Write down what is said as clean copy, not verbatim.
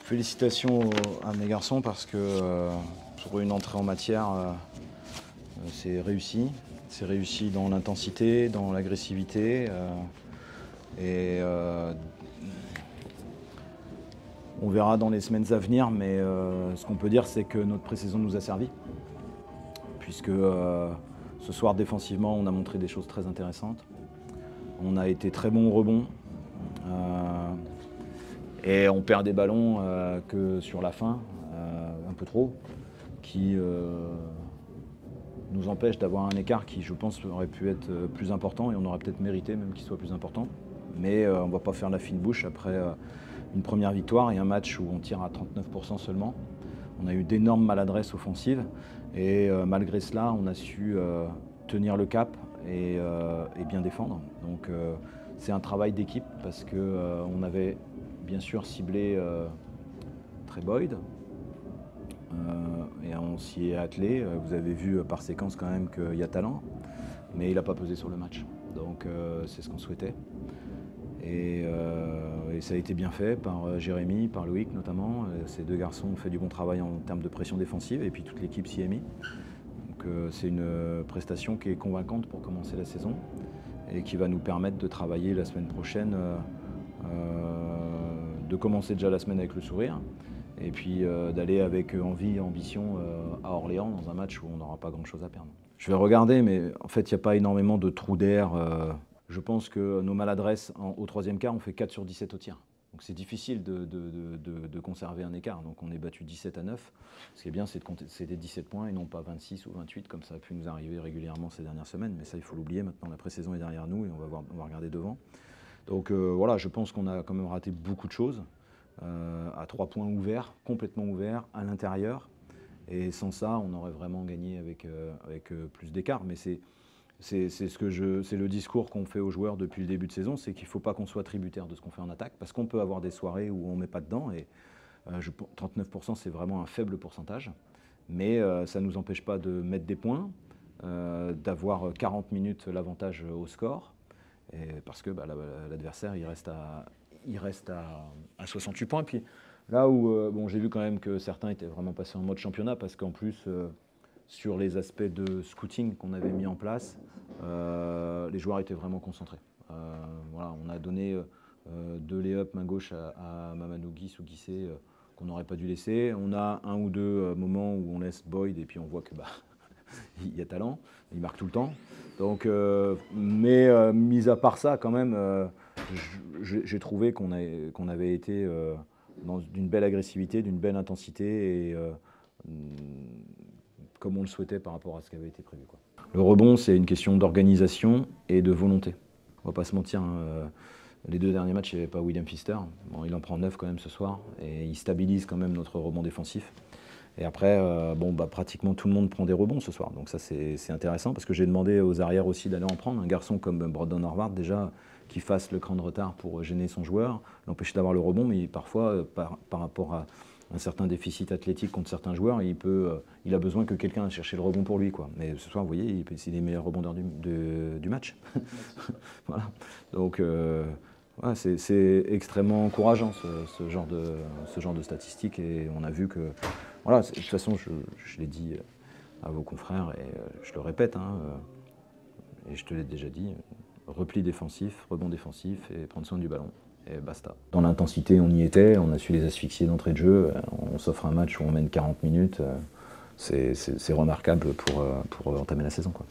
Félicitations à mes garçons parce que pour une entrée en matière, c'est réussi. C'est réussi dans l'intensité, dans l'agressivité. Et on verra dans les semaines à venir, mais ce qu'on peut dire, c'est que notre pré-saison nous a servi. Puisque ce soir, défensivement, on a montré des choses très intéressantes. On a été très bon au rebond. Et on perd des ballons que sur la fin, un peu trop, qui nous empêche d'avoir un écart qui, je pense, aurait pu être plus important et on aurait peut-être mérité même qu'il soit plus important. Mais on ne va pas faire la fine bouche après une première victoire et un match où on tire à 39% seulement. On a eu d'énormes maladresses offensives et malgré cela, on a su tenir le cap et bien défendre. Donc c'est un travail d'équipe parce qu'on avait bien sûr ciblé Trey Boyd et on s'y est attelé. Vous avez vu par séquence quand même qu'il y a talent, mais il n'a pas pesé sur le match. Donc c'est ce qu'on souhaitait. Et ça a été bien fait par Jérémy, par Loïc notamment. Ces deux garçons ont fait du bon travail en termes de pression défensive et puis toute l'équipe s'y est mise. Donc c'est une prestation qui est convaincante pour commencer la saison et qui va nous permettre de travailler la semaine prochaine, de commencer déjà la semaine avec le sourire et puis d'aller avec envie et ambition à Orléans dans un match où on n'aura pas grand-chose à perdre. Je vais regarder, mais en fait, il n'y a pas énormément de trous d'air. Je pense que nos maladresses au troisième quart, on fait 4 sur 17 au tir. Donc c'est difficile de conserver un écart. Donc on est battu 17-9. Ce qui est bien, c'est des 17 points et non pas 26 ou 28 comme ça a pu nous arriver régulièrement ces dernières semaines. Mais ça, il faut l'oublier maintenant. La pré-saison est derrière nous et on va regarder devant. Donc voilà, je pense qu'on a quand même raté beaucoup de choses. À 3 points ouverts, complètement ouverts, à l'intérieur. Et sans ça, on aurait vraiment gagné avec plus d'écart. Mais c'est le discours qu'on fait aux joueurs depuis le début de saison, c'est qu'il ne faut pas qu'on soit tributaire de ce qu'on fait en attaque, parce qu'on peut avoir des soirées où on ne met pas dedans, et 39% c'est vraiment un faible pourcentage, mais ça ne nous empêche pas de mettre des points, d'avoir 40 minutes l'avantage au score, et parce que l'adversaire il reste à 68 points. Puis là où bon, j'ai vu quand même que certains étaient vraiment passés en mode championnat, parce qu'en plus sur les aspects de scouting qu'on avait mis en place, les joueurs étaient vraiment concentrés. Voilà, on a donné 2 lay-up main gauche à Mamadou Guiss ou Guissé qu'on n'aurait pas dû laisser. On a un ou deux moments où on laisse Boyd et puis on voit que il y a talent, il marque tout le temps. Donc, mais mis à part ça, quand même, j'ai trouvé qu'on avait été d'une belle agressivité, d'une belle intensité et comme on le souhaitait par rapport à ce qui avait été prévu, quoi. Le rebond, c'est une question d'organisation et de volonté. On ne va pas se mentir, hein, les 2 derniers matchs, il n'y avait pas William Pfister. Bon, il en prend 9 quand même ce soir et il stabilise quand même notre rebond défensif. Et après, pratiquement tout le monde prend des rebonds ce soir. Donc ça, c'est intéressant parce que j'ai demandé aux arrières aussi d'aller en prendre. Un garçon comme Brandon Harvard, déjà, qui fasse le cran de retard pour gêner son joueur, l'empêcher d'avoir le rebond, mais parfois, par rapport à un certain déficit athlétique contre certains joueurs, il a besoin que quelqu'un aille chercher le rebond pour lui, quoi. Mais ce soir, vous voyez, c'est les meilleurs rebondeurs du match. Voilà. Donc, ouais, c'est extrêmement encourageant ce genre de statistiques et on a vu que, voilà, de toute façon, je l'ai dit à vos confrères et je le répète, hein, et je te l'ai déjà dit, repli défensif, rebond défensif et prendre soin du ballon. Et basta. Dans l'intensité, on y était, on a su les asphyxier d'entrée de jeu, on s'offre un match où on mène 40 minutes, c'est remarquable pour entamer la saison, quoi.